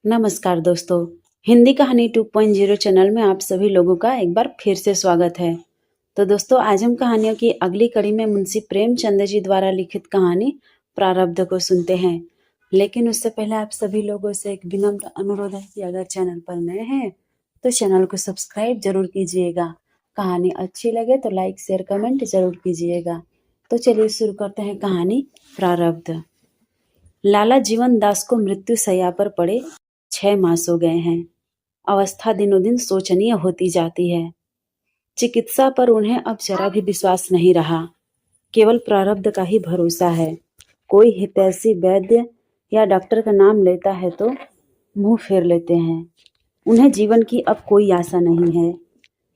नमस्कार दोस्तों। हिंदी कहानी 2.0 चैनल में आप सभी लोगों का एक बार फिर से स्वागत है। तो दोस्तों, आज हम कहानियों की अगली कड़ी में मुंशी प्रेमचंद जी द्वारा लिखित कहानी प्रारब्ध को सुनते हैं। लेकिन उससे पहले आप सभी लोगों से एक विनम्र अनुरोध है कि अगर चैनल पर नए हैं तो चैनल को सब्सक्राइब जरूर कीजिएगा। कहानी अच्छी लगे तो लाइक शेयर कमेंट जरूर कीजिएगा। तो चलिए शुरू करते हैं कहानी प्रारब्ध। लाला जीवन दास को मृत्यु शैया पर पड़े 6 मास हो गए हैं। अवस्था दिनों दिन शोचनीय होती जाती है। चिकित्सा पर उन्हें अब जरा भी विश्वास नहीं रहा। केवल प्रारब्ध का ही भरोसा है। कोई हितैषी वैद्य या डॉक्टर का नाम लेता है तो मुंह फेर लेते हैं। उन्हें जीवन की अब कोई आशा नहीं है।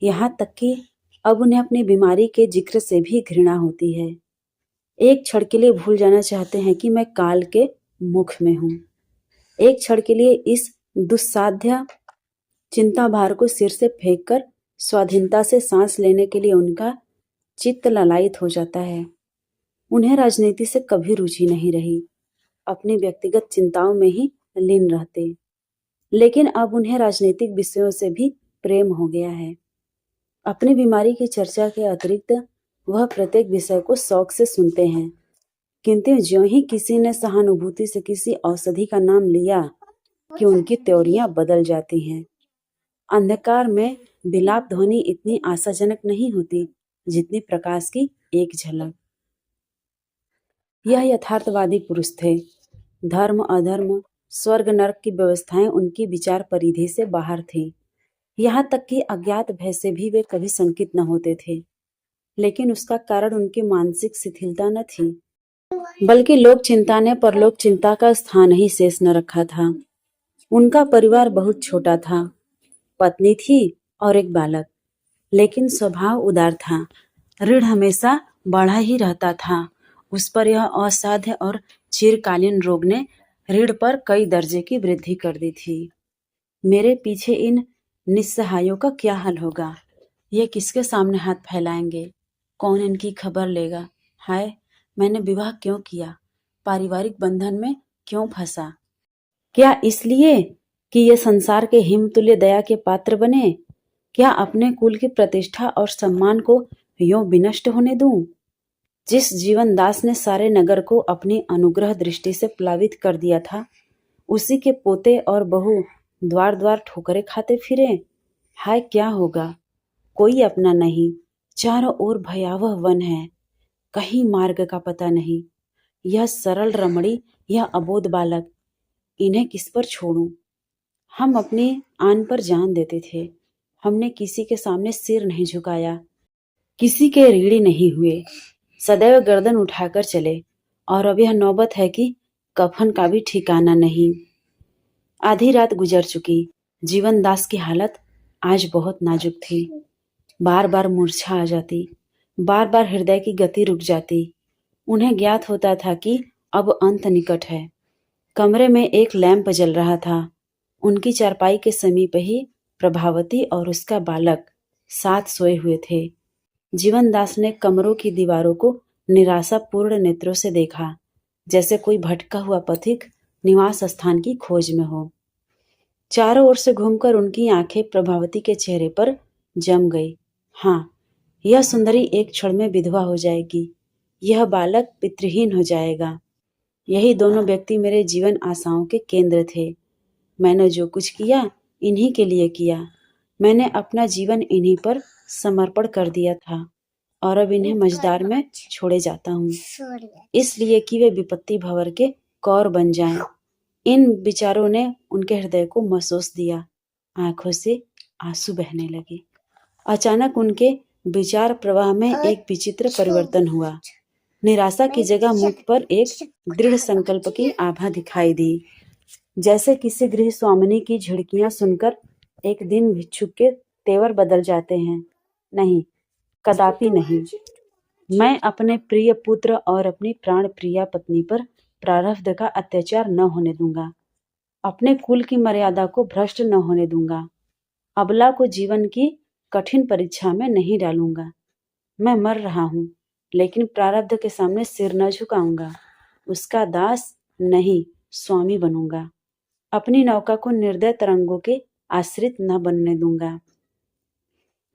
यहाँ तक कि अब उन्हें अपनी बीमारी के जिक्र से भी घृणा होती है। एक क्षण के लिए भूल जाना चाहते हैं कि मैं काल के मुख में हूँ। एक क्षण के लिए इस दुस्साध्य चिंता भार को सिर से फेंककर स्वाधीनता से सांस लेने के लिए उनका चित्त ललायित हो जाता है। उन्हें राजनीति से कभी रुचि नहीं रही। अपनी व्यक्तिगत चिंताओं में ही लीन रहते। लेकिन अब उन्हें राजनीतिक विषयों से भी प्रेम हो गया है। अपनी बीमारी की चर्चा के अतिरिक्त वह प्रत्येक विषय को शौक से सुनते हैं। किंतु ज्यों ही किसी ने सहानुभूति से किसी औषधि का नाम लिया कि उनकी त्योरियां बदल जाती हैं। अंधकार में विलाप ध्वनि इतनी आशाजनक नहीं होती जितनी प्रकाश की एक झलक। यह यथार्थवादी पुरुष थे। धर्म अधर्म स्वर्ग नरक की व्यवस्थाएं उनकी विचार परिधि से बाहर थी। यहाँ तक कि अज्ञात भय से भी वे कभी शंकित न होते थे। लेकिन उसका कारण उनकी मानसिक शिथिलता न थी, बल्कि लोक चिंता ने परलोक चिंता का स्थान ही शेष न रखा था। उनका परिवार बहुत छोटा था। पत्नी थी और एक बालक, लेकिन स्वभाव उदार था। ऋण हमेशा बढ़ा ही रहता था। उस पर यह असाध्य और चिरकालीन रोग ने ऋण पर कई दर्जे की वृद्धि कर दी थी। मेरे पीछे इन निस्सहायों का क्या हाल होगा? ये किसके सामने हाथ फैलाएंगे? कौन इनकी खबर लेगा? हाय, मैंने विवाह क्यों किया? पारिवारिक बंधन में क्यों फंसा? क्या इसलिए कि ये संसार के हिमतुल्य दया के पात्र बने? क्या अपने कुल की प्रतिष्ठा और सम्मान को यूं विनष्ट होने दूं? जिस जीवन दास ने सारे नगर को अपनी अनुग्रह दृष्टि से प्लावित कर दिया था, उसी के पोते और बहू द्वार द्वार ठोकरें खाते फिरे। हाय, क्या होगा? कोई अपना नहीं। चारों ओर भयावह वन है। कहीं मार्ग का पता नहीं। यह सरल रमणी, यह अबोध बालक, इन्हें किस पर छोड़ूं? हम अपनी आन पर जान देते थे। हमने किसी के सामने सिर नहीं झुकाया, किसी के ऋणी नहीं हुए। सदैव गर्दन उठाकर चले। और अब यह नौबत है कि कफन का भी ठिकाना नहीं। आधी रात गुजर चुकी। जीवन दास की हालत आज बहुत नाजुक थी। बार बार मूर्छा आ जाती, बार बार हृदय की गति रुक जाती। उन्हें ज्ञात होता था कि अब अंत निकट है। कमरे में एक लैंप जल रहा था। उनकी चारपाई के समीप ही प्रभावती और उसका बालक साथ सोए हुए थे। जीवन दास ने कमरों की दीवारों को निराशापूर्ण नेत्रों से देखा, जैसे कोई भटका हुआ पथिक निवास स्थान की खोज में हो। चारों ओर से घूमकर उनकी आंखें प्रभावती के चेहरे पर जम गई। हाँ, यह सुंदरी एक क्षण में विधवा हो जाएगी। यह बालक पितृहीन हो जाएगा। यही दोनों व्यक्ति मेरे जीवन आशाओं के केंद्र थे। मैंने जो कुछ किया इन्हीं के लिए किया। मैंने अपना जीवन इन्हीं पर समर्पण कर दिया था और अब इन्हें मझदार में छोड़े जाता हूँ, इसलिए कि वे विपत्ति भंवर के कौर बन जाएं। इन विचारों ने उनके हृदय को महसूस दिया। आंखों से आंसू बहने लगे। अचानक उनके विचार प्रवाह में एक विचित्र परिवर्तन हुआ। निराशा की जगह मुख पर एक दृढ़ संकल्प की आभा दिखाई दी, जैसे किसी गृह स्वामिनी की झिड़कियां सुनकर एक दिन भिक्षुक के तेवर बदल जाते हैं। नहीं, कदापि नहीं। मैं अपने प्रिय पुत्र और अपनी प्राण प्रिया पत्नी पर प्रारब्ध का अत्याचार न होने दूंगा। अपने कुल की मर्यादा को भ्रष्ट न होने दूंगा। अबला को जीवन की कठिन परीक्षा में नहीं डालूंगा। मैं मर रहा हूँ, लेकिन प्रारब्ध के सामने सिर न झुकाऊंगा। उसका दास नहीं, स्वामी बनूंगा। अपनी नौका को निर्दय तरंगों के आश्रित न बनने दूंगा।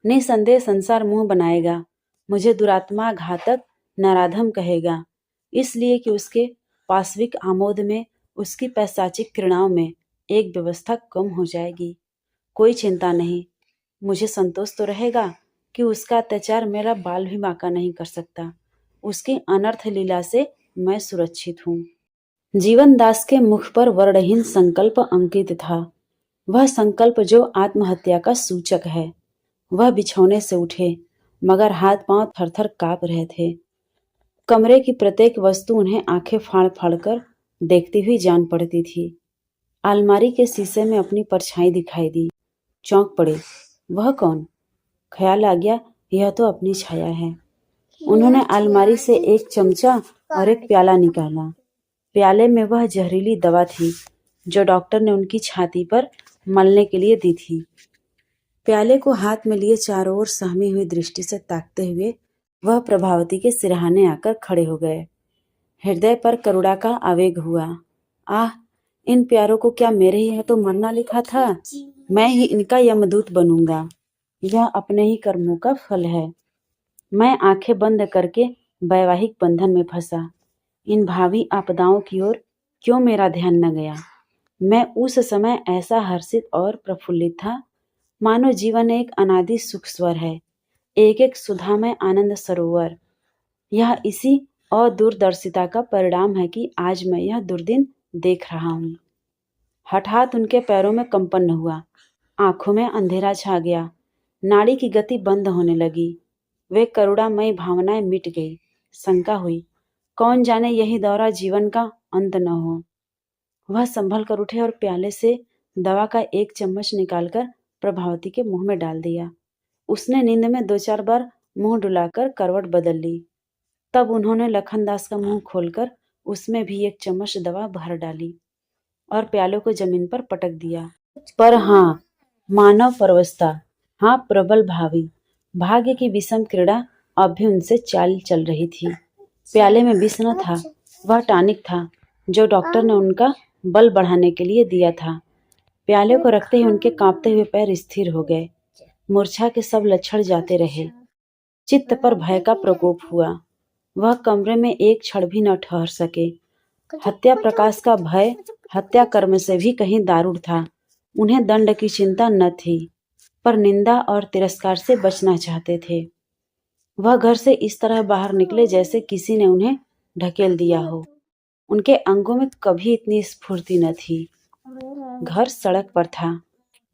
निसंदेह संसार मुंह बनाएगा, मुझे दुरात्मा, घातक, नराधम कहेगा, इसलिए कि उसके पाशविक आमोद में, उसकी पैशाचिक क्रीड़ाओं में एक व्यवस्था कम हो जाएगी। कोई चिंता नहीं, मुझे संतोष तो रहेगा कि उसका अत्याचार मेरा बाल भी बांका नहीं कर सकता। उसकी अनर्थ लीला से मैं सुरक्षित हूँ। जीवन दास के मुख पर वर्णहीन संकल्प अंकित था। वह संकल्प जो आत्महत्या का सूचक है। वह बिछौने से उठे, मगर हाथ पांव थरथर कांप रहे थे। कमरे की प्रत्येक वस्तु उन्हें आंखें फाड़ फाड़ कर देखती हुई जान पड़ती थी। अलमारी के शीशे में अपनी परछाई दिखाई दी। चौंक पड़े, वह कौन? ख्याल आ गया, यह तो अपनी छाया है। उन्होंने अलमारी से एक चमचा और एक प्याला निकाला। प्याले में वह जहरीली दवा थी जो डॉक्टर ने उनकी छाती पर मलने के लिए दी थी। प्याले को हाथ में लिए चारों ओर सहमी हुई दृष्टि से ताकते हुए वह प्रभावती के सिरहाने आकर खड़े हो गए। हृदय पर करुणा का आवेग हुआ। आह, इन प्यारों को क्या मेरे ही हाथों मरना लिखा था? मैं ही इनका यमदूत बनूंगा। यह अपने ही कर्मों का फल है। मैं आंखें बंद करके वैवाहिक बंधन में फंसा। इन भावी आपदाओं की ओर क्यों मेरा ध्यान न गया? मैं उस समय ऐसा हर्षित और प्रफुल्लित था, मानो जीवन एक अनादि सुख स्वर है, एक एक सुधामय आनंद सरोवर। यह इसी अदूरदर्शिता का परिणाम है कि आज मैं यह दुर्दिन देख रहा हूँ। हठात उनके पैरों में कंपन हुआ, आंखों में अंधेरा छा गया, नाड़ी की गति बंद होने लगी। वे करुणामयी भावनाएं मिट गई। शंका हुई, कौन जाने यही दौरा जीवन का अंत न हो। वह संभल कर उठे और प्याले से दवा का एक चम्मच निकालकर प्रभावती के मुंह में डाल दिया। उसने नींद में 2-4 बार मुंह डुलाकर करवट बदल ली। तब उन्होंने लखनदास का मुंह खोलकर उसमें भी एक चम्मच दवा भर डाली और प्यालों को जमीन पर पटक दिया। पर हाँ, मानव परवशता, हाँ प्रबल भावी, भाग्य की विषम क्रीड़ा अब भी उनसे चाल चल रही थी। प्याले में विष न था, वह टॉनिक था जो डॉक्टर ने उनका बल बढ़ाने के लिए दिया था। प्याले को रखते ही उनके कांपते हुए पैर स्थिर हो गए। मूर्छा के सब लक्षण जाते रहे। चित्त पर भय का प्रकोप हुआ। वह कमरे में एक क्षण भी न ठहर सके। हत्या प्रकाश का भय हत्या कर्म से भी कहीं दारुण था। उन्हें दंड की चिंता न थी, पर निंदा और तिरस्कार से बचना चाहते थे। वह घर से इस तरह बाहर निकले जैसे किसी ने उन्हें ढकेल दिया हो। उनके अंगों में कभी इतनी स्फूर्ति न थी। घर सड़क पर था।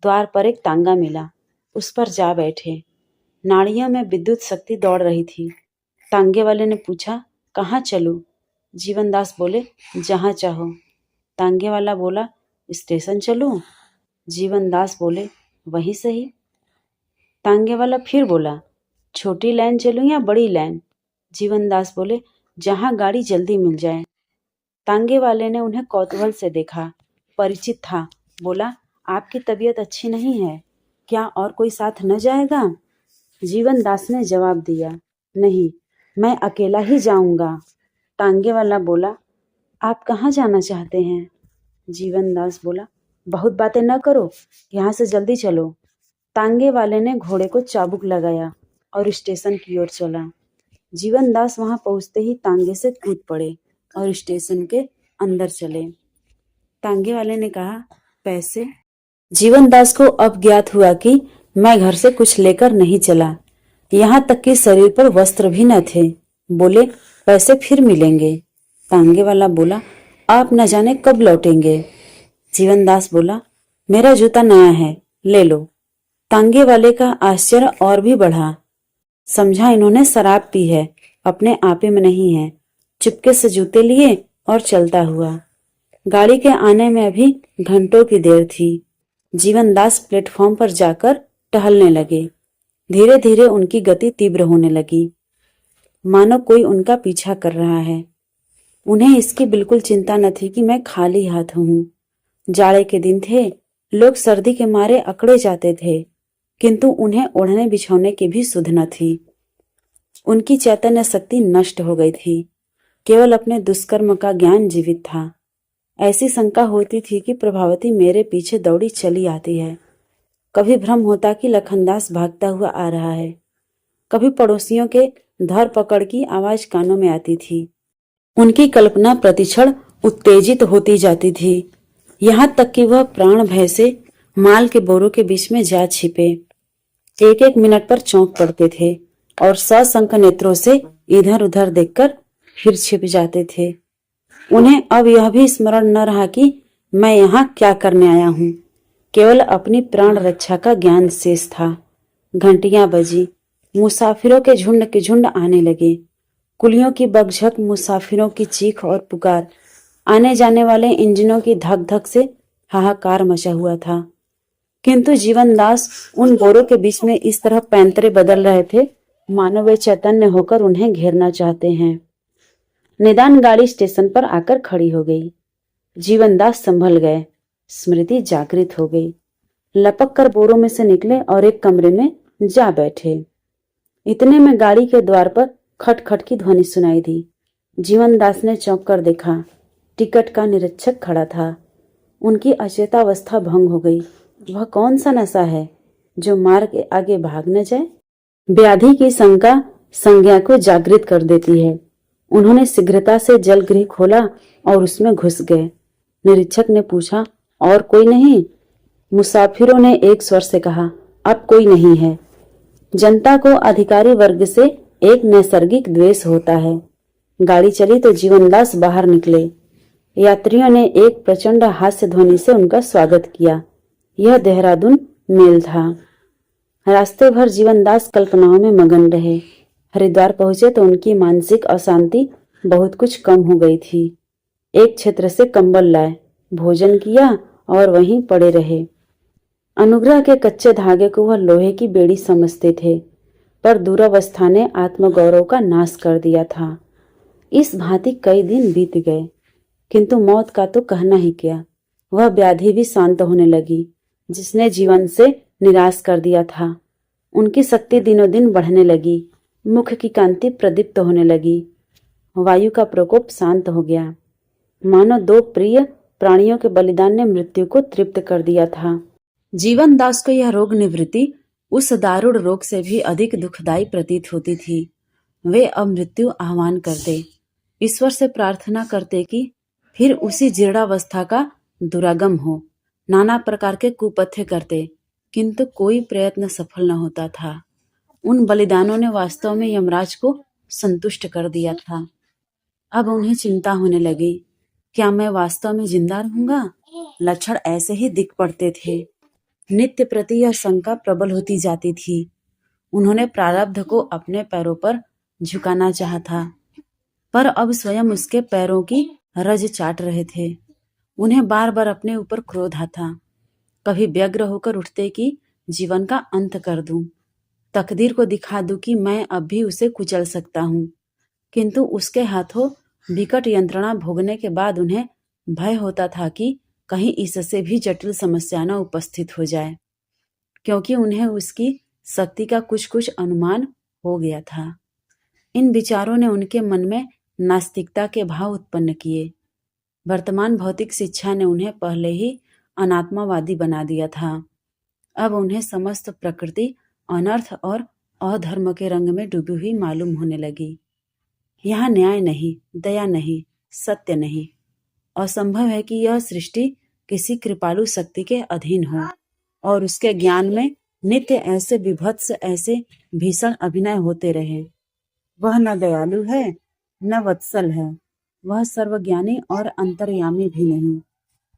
द्वार पर एक तांगा मिला, उस पर जा बैठे। नाड़ियों में विद्युत शक्ति दौड़ रही थी। तांगे वाले ने पूछा, कहाँ चलूं? जीवनदास बोले, जहाँ चाहो। तांगे वाला बोला, स्टेशन चलूं? जीवनदास बोले, वहीं सही। तांगे वाला फिर बोला, छोटी लाइन चलूं या बड़ी लाइन? जीवनदास बोले, जहाँ गाड़ी जल्दी मिल जाए। तांगे वाले ने उन्हें कौतूहल से देखा, परिचित था। बोला, आपकी तबीयत अच्छी नहीं है क्या? और कोई साथ न जाएगा? जीवनदास ने जवाब दिया, नहीं, मैं अकेला ही जाऊंगा। तांगे वाला बोला, आप कहाँ जाना चाहते हैं? जीवनदास बोला, बहुत बातें न करो, यहाँ से जल्दी चलो। तांगे वाले ने घोड़े को चाबुक लगाया और स्टेशन की ओर चला। जीवनदास वहां पहुंचते ही तांगे से कूद पड़े और स्टेशन के अंदर चले। तांगे वाले ने कहा, पैसे? जीवनदास को अब ज्ञात हुआ कि मैं घर से कुछ लेकर नहीं चला, यहाँ तक कि शरीर पर वस्त्र भी न थे। बोले, पैसे फिर मिलेंगे। तांगे वाला बोला, आप न जाने कब लौटेंगे। जीवनदास बोला, मेरा जूता नया है, ले लो। तांगे वाले का आश्चर्य और भी बढ़ा। समझा इन्होंने शराब पी है, अपने आपे में नहीं है। चुपके से जूते लिए और चलता हुआ। गाड़ी के आने में अभी घंटों की देर थी। जीवनदास प्लेटफॉर्म पर जाकर टहलने लगे। धीरे धीरे उनकी गति तीव्र होने लगी, मानो कोई उनका पीछा कर रहा है। उन्हें इसकी बिल्कुल चिंता न थी कि मैं खाली हाथ हूँ। जाड़े के दिन थे, लोग सर्दी के मारे अकड़े जाते थे, किंतु उन्हें ओढ़ने बिछौने की भी सुध न थी। उनकी चैतन्य शक्ति नष्ट हो गई थी, केवल अपने दुष्कर्म का ज्ञान जीवित था। ऐसी शंका होती थी कि प्रभावती मेरे पीछे दौड़ी चली आती है। कभी भ्रम होता कि लखनदास भागता हुआ आ रहा है, कभी पड़ोसियों के धर पकड़ की आवाज कानों में आती थी। उनकी कल्पना प्रतिक्षण उत्तेजित होती जाती थी, यहाँ तक कि वह प्राण भय से माल के बोरों के बीच में जा छिपे। एक एक मिनट पर चौंक पड़ते थे और सशंक नेत्रों से इधर उधर देखकर फिर छिप जाते थे। उन्हें अब यह भी स्मरण न रहा कि मैं यहाँ क्या करने आया हूँ। केवल अपनी प्राण रक्षा का ज्ञान शेष था। घंटियां बजी, मुसाफिरों के झुंड आने लगे। कुलियों की बकझक, मुसाफिरों की चीख और पुकार, आने जाने वाले इंजनों की धक धक से हाहाकार मचा हुआ था। किंतु जीवनदास उन बोरों के बीच में इस तरह पैंतरे बदल रहे थे मानो वे चैतन्य होकर उन्हें घेरना चाहते हैं। निदान गाड़ी स्टेशन पर आकर खड़ी हो गई। जीवनदास संभल गए, स्मृति जागृत हो गई। लपक कर बोरों में से निकले और एक कमरे में जा बैठे। इतने में गाड़ी के द्वार पर खटखट की ध्वनि सुनाई दी। जीवनदास ने चौंक कर देखा, टिकट का निरीक्षक खड़ा था। उनकी अचेतावस्था भंग हो गई। वह कौन सा नशा है जो मार के आगे भाग न जाए? व्याधि की शंका संज्ञा को जागृत कर देती है। उन्होंने शीघ्रता से जलगृह खोला और उसमें घुस गए। निरीक्षक ने पूछा, और कोई नहीं? मुसाफिरों ने एक स्वर से कहा, अब कोई नहीं है। जनता को अधिकारी वर्ग से एक नैसर्गिक द्वेष होता है। गाड़ी चली तो जीवनदास बाहर निकले। यात्रियों ने एक प्रचंड हास्य ध्वनि से उनका स्वागत किया। यह देहरादून मेल था। रास्ते भर जीवनदास कल्पनाओं में मगन रहे। हरिद्वार पहुंचे तो उनकी मानसिक अशांति बहुत कुछ कम हो गई थी। एक क्षेत्र से कंबल लाए, भोजन किया और वहीं पड़े रहे। अनुग्रह के कच्चे धागे को वह लोहे की बेड़ी समझते थे, पर दुरावस्था ने आत्मगौरव का नाश कर दिया था। इस भांति कई दिन बीत गए, किंतु मौत का तो कहना ही क्या। वह व्याधि भी शांत होने लगी, जिसने जीवन से निराश कर दिया था। उनकी शक्ति दिनों दिन बढ़ने लगी। मुख की कांति प्रदीप्त होने लगी। वायु का प्रकोप शांत हो गया, मानो दो प्रिय प्राणियों के बलिदान ने मृत्यु को तृप्त कर दिया था। जीवनदास को यह रोग निवृत्ति उस दारुण रोग से भी अधिक दुखदायी प्रतीत होती थी। वे अब मृत्यु आह्वान करते, ईश्वर से प्रार्थना करते कि फिर उसी जीर्णावस्था का दुरागम हो। नाना प्रकार के कुपथ्य करते, किंतु कोई प्रयत्न सफल न होता था। उन बलिदानों ने वास्तव में यमराज को संतुष्ट कर दिया था। अब उन्हें चिंता होने लगी, क्या मैं वास्तव में जिंदा रहूंगा? लक्षण ऐसे ही दिख पड़ते थे। नित्य प्रति यह शंका प्रबल होती जाती थी। उन्होंने प्रारब्ध को अपने पैरों पर झुकाना चाहा था, पर अब स्वयं उसके पैरों की रज चाट रहे थे। उन्हें बार बार अपने ऊपर क्रोध आता। कभी व्यग्र होकर उठते कि जीवन का अंत कर दूं, तकदीर को दिखा दूं कि मैं अब भी उसे कुचल सकता हूं। किंतु उसके हाथों विकट यंत्रणा भोगने के बाद उन्हें भय होता था कि कहीं इससे भी जटिल समस्या न उपस्थित हो जाए, क्योंकि उन्हें उसकी शक्ति का कुछ कुछ अनुमान हो गया था। इन विचारों ने उनके मन में नास्तिकता के भाव उत्पन्न किए। वर्तमान भौतिक शिक्षा ने उन्हें पहले ही अनात्मावादी बना दिया था। अब उन्हें समस्त प्रकृति अनर्थ और अधर्म के रंग में डूबी हुई मालूम होने लगी। यहाँ न्याय नहीं, दया नहीं, सत्य नहीं। असंभव है कि यह सृष्टि किसी कृपालु शक्ति के अधीन हो और उसके ज्ञान में नित्य ऐसे विभत्स, ऐसे भीषण अभिनय होते रहे। वह न दयालु है, न वत्सल है। वह सर्वज्ञानी और अंतर्यामी भी नहीं।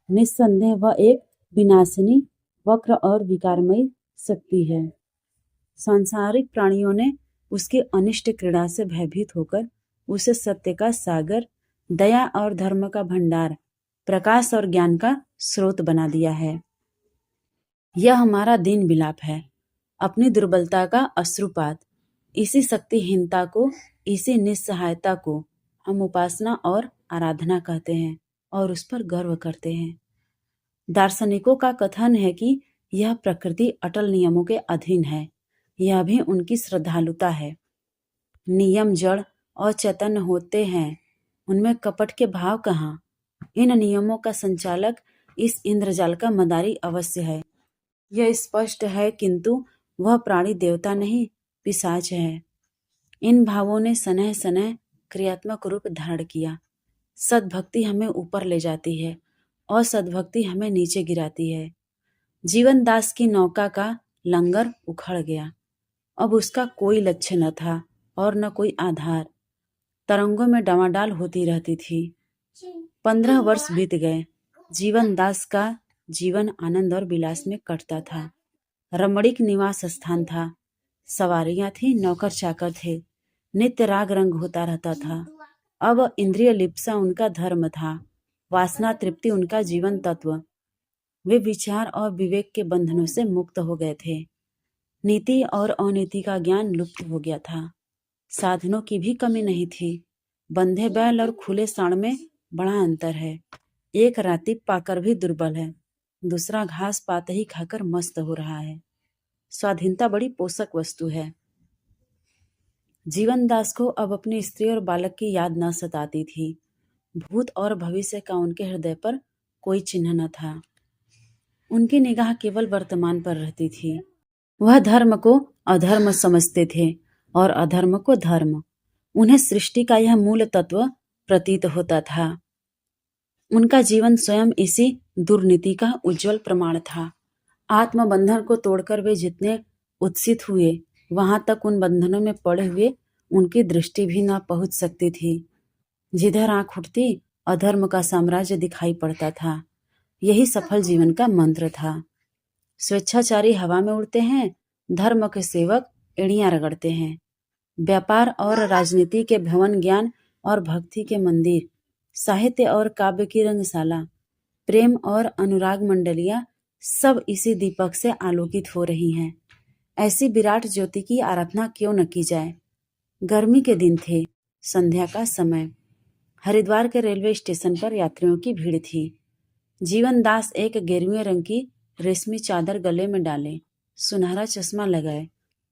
निस्संदेह वह एक विनाशिनी, वक्र और विकारमयी शक्ति है। सांसारिक प्राणियों ने उसकी अनिष्ट क्रीड़ा से भयभीत होकर उसे सत्य का सागर, दया और धर्म का भंडार, प्रकाश और ज्ञान का स्रोत बना दिया है। यह हमारा दीन विलाप है, अपनी दुर्बलता का अश्रुपात। इसी शक्तिहीनता को, इसी निस्सहायता को हम उपासना और आराधना कहते हैं और उस पर गर्व करते हैं। दार्शनिकों का कथन है कि यह प्रकृति अटल नियमों के अधीन है। यह भी उनकी श्रद्धालुता है। नियम जड़ और चैतन्य होते हैं, उनमें कपट के भाव कहाँ? इन नियमों का संचालक इस इंद्रजाल का मदारी अवश्य है, यह स्पष्ट है, किंतु वह प्राणी देवता नहीं, पिशाच है। इन भावों ने सनह सनह क्रियात्मक रूप धारण किया। सद्भक्ति हमें ऊपर ले जाती है और सद्भक्ति हमें नीचे गिराती है। जीवन दास की नौका का लंगर उखड़ गया। अब उसका कोई लक्ष्य न था और न कोई आधार। तरंगों में डामाडाल होती रहती थी। 15 वर्ष बीत गए। जीवन दास का जीवन आनंद और विलास में कटता था। रमणीक निवास स्थान था, सवारियां थी, नौकर चाकर थे, नित्य राग रंग होता रहता था। अब इंद्रिय लिप्सा उनका धर्म था, वासना तृप्ति उनका जीवन तत्व। वे विचार और विवेक के बंधनों से मुक्त हो गए थे। नीति और अनीति का ज्ञान लुप्त हो गया था। साधनों की भी कमी नहीं थी। बंधे बैल और खुले साण में बड़ा अंतर है। एक राती पाकर भी दुर्बल है, दूसरा घास पाते ही खाकर मस्त हो रहा है। स्वाधीनता बड़ी पोषक वस्तु है। जीवन दास को अब अपनी स्त्री और बालक की याद न सताती थी। भूत और भविष्य का उनके हृदय पर कोई चिन्ह न था। उनकी निगाह केवल वर्तमान पर रहती थी। वह धर्म को अधर्म समझते थे और अधर्म को धर्म। उन्हें सृष्टि का यह मूल तत्व प्रतीत होता था। उनका जीवन स्वयं इसी दुर्नीति का उज्जवल प्रमाण था। आत्मबंधन को तोड़कर वे जितने उत्सित हुए, वहां तक उन बंधनों में पड़े हुए उनकी दृष्टि भी न पहुंच सकती थी। जिधर आंख उठती अधर्म का साम्राज्य दिखाई पड़ता था। यही सफल जीवन का मंत्र था। स्वेच्छाचारी हवा में उड़ते हैं, धर्म के सेवक एड़ियां रगड़ते हैं। व्यापार और राजनीति के भवन, ज्ञान और भक्ति के मंदिर, साहित्य और काव्य की रंगशाला, प्रेम और अनुराग मंडलियां सब इसी दीपक से आलोकित हो रही हैं। ऐसी विराट ज्योति की आराधना क्यों न की जाए। गर्मी के दिन थे, संध्या का समय। हरिद्वार के रेलवे स्टेशन पर यात्रियों की भीड़ थी। जीवन दास एक गेरुए रंग की रेशमी चादर गले में डाले, सुनहरा चश्मा लगाए,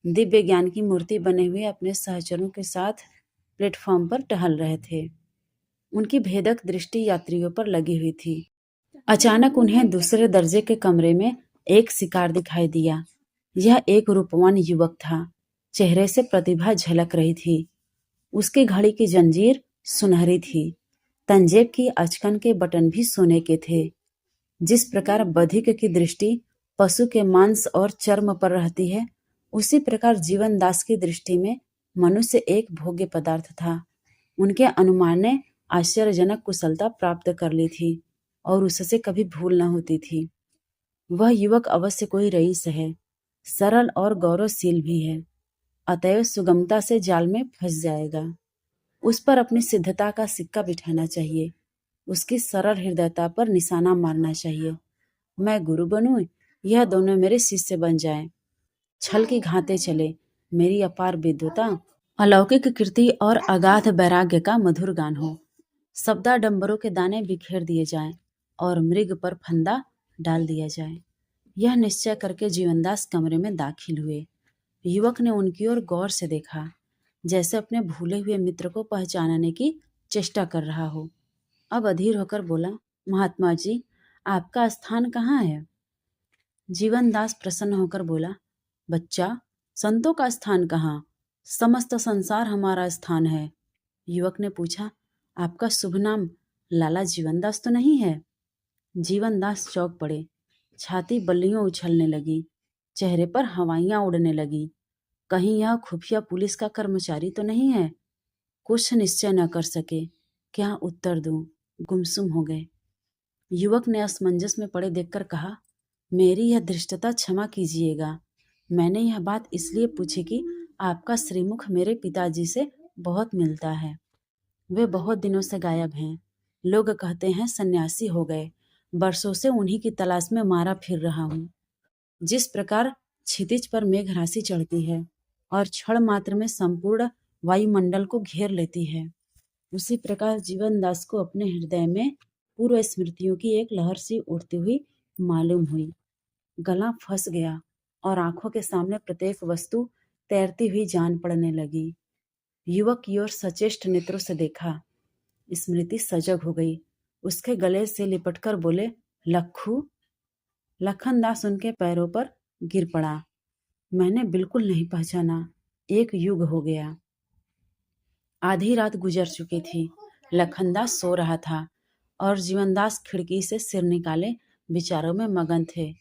दिव्य ज्ञान की मूर्ति बने हुए अपने सहचरों के साथ प्लेटफॉर्म पर टहल रहे थे। उनकी भेदक दृष्टि यात्रियों पर लगी हुई थी। अचानक उन्हें दूसरे दर्जे के कमरे में एक शिकार दिखाई दिया। यह एक रूपवान युवक था। चेहरे से प्रतिभा झलक रही थी। उसकी घड़ी की जंजीर सुनहरी थी। तंजेब की अचकन के बटन भी सोने के थे। जिस प्रकार बधिक की दृष्टि पशु के मांस और चर्म पर रहती है, उसी प्रकार जीवन दास की दृष्टि में मनुष्य एक भोग्य पदार्थ था। उनके अनुमान ने आश्चर्यजनक कुशलता प्राप्त कर ली थी और उससे कभी भूल न होती थी। वह युवक अवश्य कोई रईस है, सरल और गौरवशील भी है, अतएव सुगमता से जाल में फंस जाएगा। उस पर अपनी सिद्धता का सिक्का बिठाना चाहिए, उसकी सरल हृदयता पर निशाना मारना चाहिए। मैं गुरु बनूं, यह दोनों मेरे शिष्य बन जाएं। छल की घाते चले, मेरी अपार विद्वता, अलौकिक कीर्ति और अगाध वैराग्य का मधुर गान हो। शब्दाडंबरों के दाने बिखेर दिए जाएं और मृग पर फंदा डाल दिया जाए। यह निश्चय करके जीवनदास कमरे में दाखिल हुए। युवक ने उनकी ओर गौर से देखा, जैसे अपने भूले हुए मित्र को पहचानने की चेष्टा कर रहा हो। अब अधीर होकर बोला, महात्मा जी, आपका स्थान कहाँ है? जीवनदास प्रसन्न होकर बोला, बच्चा, संतों का स्थान कहाँ? समस्त संसार हमारा स्थान है। युवक ने पूछा, आपका शुभ नाम लाला जीवनदास तो नहीं है? जीवनदास चौंक पड़े। छाती बल्लियों उछलने लगी, चेहरे पर हवाइयां उड़ने लगी। कहीं यह खुफिया पुलिस का कर्मचारी तो नहीं है? कुछ निश्चय न कर सके, क्या उत्तर दूं, गुमसुम हो गए। युवक ने असमंजस में पड़े देखकर कहा, मेरी यह धृष्टता क्षमा कीजिएगा। मैंने यह बात इसलिए पूछी कि आपका श्रीमुख मेरे पिताजी से बहुत मिलता है। वे बहुत दिनों से गायब हैं। लोग कहते हैं सन्यासी हो गए। बरसों से उन्हीं की तलाश में मारा फिर रहा हूँ। जिस प्रकार क्षितिज पर मेघ राशि चढ़ती है और क्षण मात्र में संपूर्ण वायुमंडल को घेर लेती है, उसी प्रकार जीवनदास को अपने हृदय में पूर्व स्मृतियों की एक लहर सी उठती हुई मालूम हुई। गला फंस गया और आंखों के सामने प्रत्येक वस्तु तैरती हुई जान पड़ने लगी। युवक की ओर सचेष्ट नेत्रों से देखा। स्मृति सजग हो गई। उसके गले से लिपटकर बोले, लखू। लखनदास उनके पैरों पर गिर पड़ा। मैंने बिल्कुल नहीं पहचाना। एक युग हो गया। आधी रात गुजर चुकी थी। लखनदास सो रहा था और जीवनदास खिड़की से सिर निकाले विचारों में मगन थे।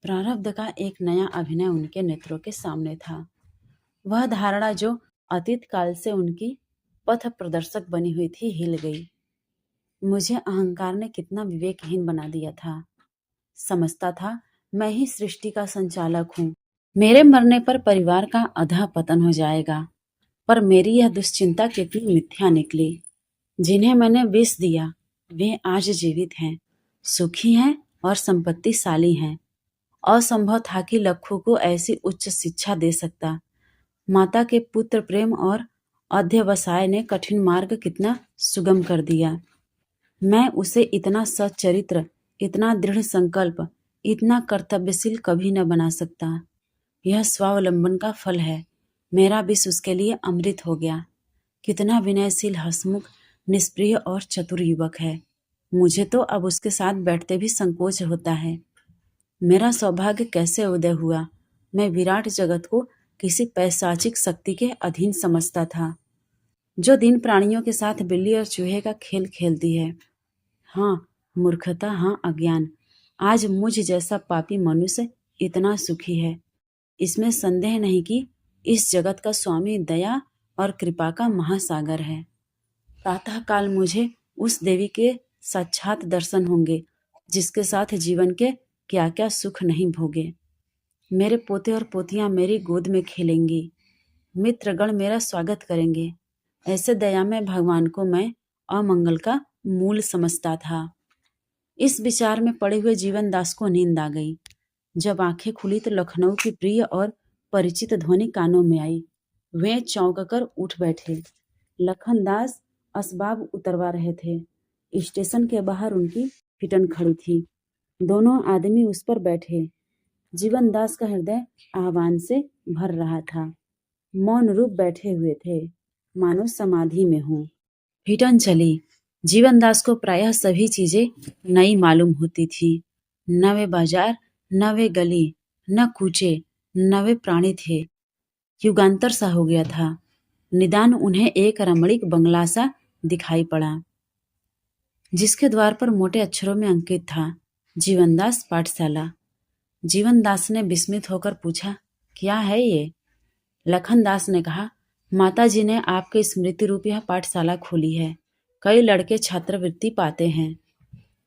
प्रारब्ध का एक नया अभिनय उनके नेत्रों के सामने था। वह धारणा जो अतीत काल से उनकी पथ प्रदर्शक बनी हुई थी हिल गई। मुझे अहंकार ने कितना विवेकहीन बना दिया था। समझता था मैं ही सृष्टि का संचालक हूँ। मेरे मरने पर परिवार का अधा पतन हो जाएगा। पर मेरी यह दुश्चिंता कितनी मिथ्या निकली। जिन्हें मैंने विष दिया वे आज जीवित हैं, सुखी हैं और संपत्तिशाली हैं। असंभव था कि लखू को ऐसी उच्च शिक्षा दे सकता। माता के पुत्र प्रेम और अध्यवसाय ने कठिन मार्ग कितना सुगम कर दिया। मैं उसे इतना सच्चरित्र, इतना दृढ़ संकल्प, इतना कर्तव्यशील कभी न बना सकता। यह स्वावलंबन का फल है। मेरा विष उसके लिए अमृत हो गया। कितना विनयशील, हंसमुख, निष्प्रिय और चतुर युवक है। मुझे तो अब उसके साथ बैठते भी संकोच होता है। मेरा सौभाग्य कैसे उदय हुआ। मैं विराट जगत को किसी पैशाचिक शक्ति के अधीन समझता था, जो दिन प्राणियों के साथ बिल्ली और चूहे का खेल खेलती है। हाँ मूर्खता, हाँ अज्ञान। आज मुझ जैसा पापी मनुष्य इतना सुखी है, इसमें संदेह नहीं कि इस जगत का स्वामी दया और कृपा का महासागर है। प्रातः काल मुझे उस देवी के साक्षात दर्शन होंगे जिसके साथ जीवन के क्या क्या सुख नहीं भोगे। मेरे पोते और पोतियां मेरी गोद में खेलेंगी। मित्रगण मेरा स्वागत करेंगे। ऐसे दयामय भगवान को मैं अमंगल का मूल समझता था। इस विचार में पड़े हुए जीवनदास को नींद आ गई। जब आंखें खुली तो लखनऊ की प्रिय और परिचित ध्वनि कानों में आई। वे चौंक कर उठ बैठे। लखनदास असबाब उतरवा रहे थे। स्टेशन के बाहर उनकी फिटन खड़ी थी। दोनों आदमी उस पर बैठे। जीवनदास का हृदय आह्वान से भर रहा था। मौन रूप बैठे हुए थे, मानो समाधि में हो। फिटन चली। जीवनदास को प्रायः सभी चीजें नई मालूम होती थी। न वे बाजार, न वे गली, न कूचे, न वे प्राणी थे। युगांतर सा हो गया था। निदान उन्हें एक रमणीक बंगला सा दिखाई पड़ा, जिसके द्वार पर मोटे अक्षरों में अंकित था, जीवनदास पाठशाला। जीवनदास ने विस्मित होकर पूछा, क्या है ये? लखनदास ने कहा, माताजी ने आपके स्मृति रूप यह पाठशाला खोली है। कई लड़के छात्रवृत्ति पाते हैं।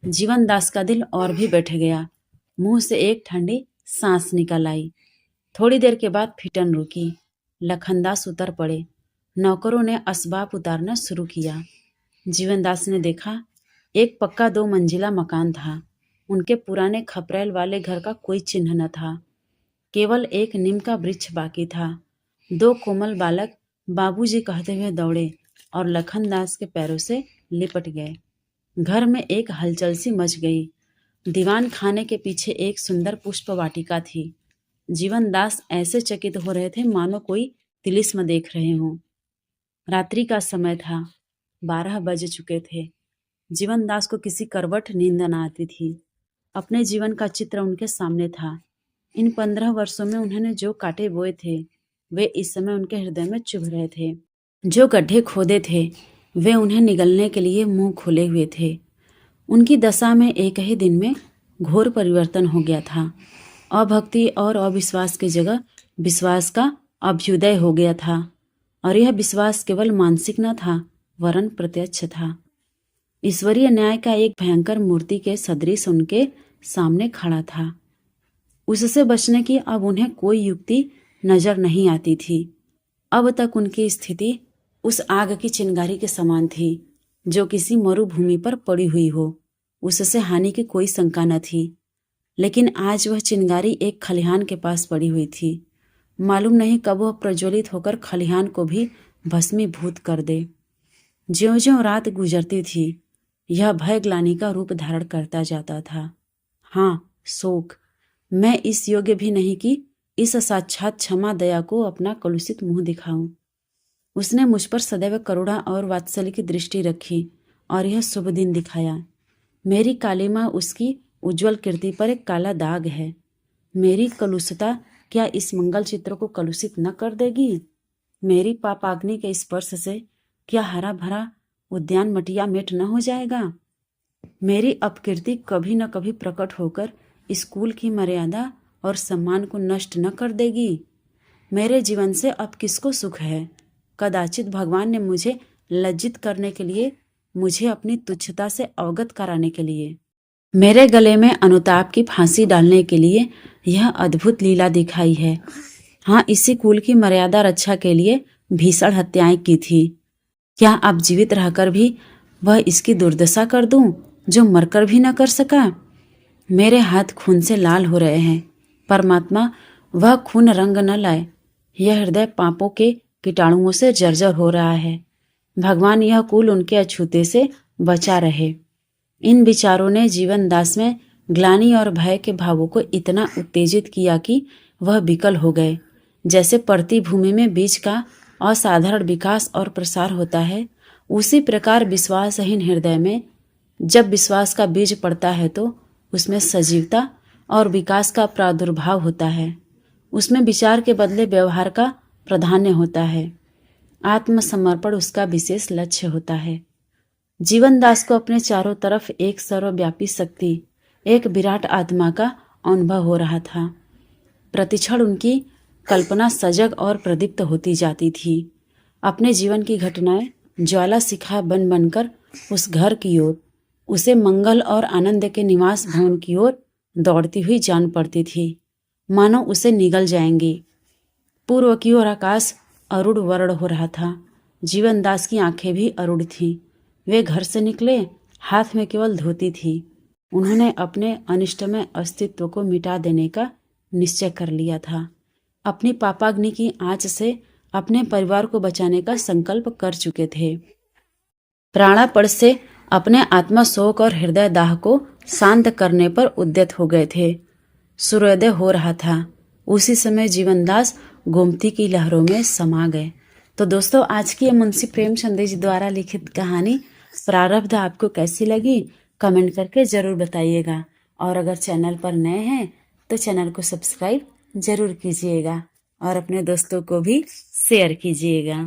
जीवनदास का दिल और भी बैठ गया। मुंह से एक ठंडी सांस निकल आई। थोड़ी देर के बाद फिटन रुकी। लखनदास उतर पड़े। नौकरों ने असबाब उतारना शुरू किया। जीवनदास ने देखा, एक पक्का 2 मंजिला मकान था। उनके पुराने खपरेल वाले घर का कोई चिन्ह न था। केवल एक नीम का वृक्ष बाकी था। 2 कोमल बालक बाबूजी कहते हुए दौड़े और लखनदास के पैरों से लिपट गए। घर में एक हलचल सी मच गई। दीवान खाने के पीछे एक सुंदर पुष्प वाटिका थी। जीवनदास ऐसे चकित हो रहे थे मानो कोई तिलिस्म देख रहे हों। रात्रि का समय था। 12 बज चुके थे। जीवनदास को किसी करवट नींद न आती थी। अपने जीवन का चित्र उनके सामने था। इन 15 वर्षों में उन्होंने जो कांटे बोए थे वे इस समय उनके हृदय में चुभ रहे थे। जो गड्ढे खोदे थे वे उन्हें निगलने के लिए मुंह खोले हुए थे। उनकी दशा में एक ही दिन में घोर परिवर्तन हो गया था। अभक्ति और अविश्वास की जगह विश्वास का अभ्युदय हो गया था, और यह विश्वास केवल मानसिक न था वरन प्रत्यक्ष था। ईश्वरीय न्याय का एक भयंकर मूर्ति के सदृश उनके सामने खड़ा था। उससे बचने की अब उन्हें कोई युक्ति नजर नहीं आती थी। अब तक उनकी स्थिति उस आग की चिंगारी के समान थी जो किसी मरुभूमि पर पड़ी हुई हो। उससे हानि की कोई शंका न थी। लेकिन आज वह चिंगारी एक खलिहान के पास पड़ी हुई थी। मालूम नहीं कब वह प्रज्वलित होकर खलिहान को भी भस्मीभूत कर दे। ज्यों-ज्यों रात गुजरती थी यह भय ग्लानि का रूप धारण करता जाता था। हाँ, शोक। मैं इस योग्य भी नहीं कि इस साक्षात क्षमा दया को अपना कलुषित मुंह दिखाऊं। उसने मुझ पर सदैव करुणा और वात्सल्य की दृष्टि रखी और यह शुभ दिन दिखाया। मेरी काली माँ उसकी उज्जवल कीर्ति पर एक काला दाग है। मेरी कलुषता क्या इस मंगल चित्र को कलुषित न कर देगी? मेरी पापाग्नि के स्पर्श से क्या हरा भरा उद्यान मटिया मेट न हो जाएगा? मेरी अपकीर्ति कभी न कभी प्रकट होकर स्कूल की मर्यादा और सम्मान को नष्ट न कर देगी? मेरे जीवन से अब किसको सुख है? कदाचित भगवान ने मुझे लज्जित करने के लिए, मुझे अपनी तुच्छता से अवगत कराने के लिए, मेरे गले में अनुताप की फांसी डालने के लिए यह अद्भुत लीला दिखाई है। हाँ, इसी कुल की मर्यादा रक्षा के लिए भीषण हत्याएं की थी। क्या अब जीवित रहकर भी वह इसकी दुर्दशा कर दूं, जो मरकर भी न कर सका? मेरे हाथ खून से लाल हो रहे हैं। परमात्मा, वह खून रंग न लाए। यह हृदय पापों के कीटाणुओं से जर्जर हो रहा है। भगवान, यह कुल उनके अछूते से बचा रहे। इन विचारों ने जीवन दास में ग्लानि और भय के भावों को इतना उत्तेजित किया कि वह विकल हो गए। जैसे पड़ती भूमि में बीज का असाधारण विकास और प्रसार होता है, उसी प्रकार विश्वासहीन हृदय में जब विश्वास का बीज पड़ता है तो उसमें सजीवता और विकास का प्रादुर्भाव होता है। उसमें विचार के बदले व्यवहार का प्राधान्य होता है। आत्मसमर्पण उसका विशेष लक्ष्य होता है। जीवन दास को अपने चारों तरफ एक सर्वव्यापी शक्ति, एक विराट आत्मा का अनुभव हो रहा था। प्रतिक्षण उनकी कल्पना सजग और प्रदीप्त होती जाती थी। अपने जीवन की घटनाएं ज्वाला शिखा बन बनकर उस घर की ओर, उसे मंगल और आनंद के निवास भवन की ओर दौड़ती हुई जान पड़ती थी, मानो उसे निगल जाएंगी। पूर्व की ओर आकाश अरुण वर्ण हो रहा था। जीवन दास की आंखें भी अरुण थीं। वे घर से निकले, हाथ में केवल धोती थी। उन्होंने अपने अनिष्टमय अस्तित्व को मिटा देने का निश्चय कर लिया था। अपनी पापाग्नि की आंच से अपने परिवार को बचाने का संकल्प कर चुके थे। प्राणापण से अपने आत्मा शोक और हृदय दाह को शांत करने पर उद्यत हो गए थे। सूर्योदय हो रहा था। उसी समय जीवनदास गोमती की लहरों में समा गए। तो दोस्तों, आज की मुंशी प्रेमचंद जी द्वारा लिखित कहानी प्रारब्ध आपको कैसी लगी, कमेंट करके ज़रूर बताइएगा। और अगर चैनल पर नए हैं तो चैनल को सब्सक्राइब ज़रूर कीजिएगा और अपने दोस्तों को भी शेयर कीजिएगा।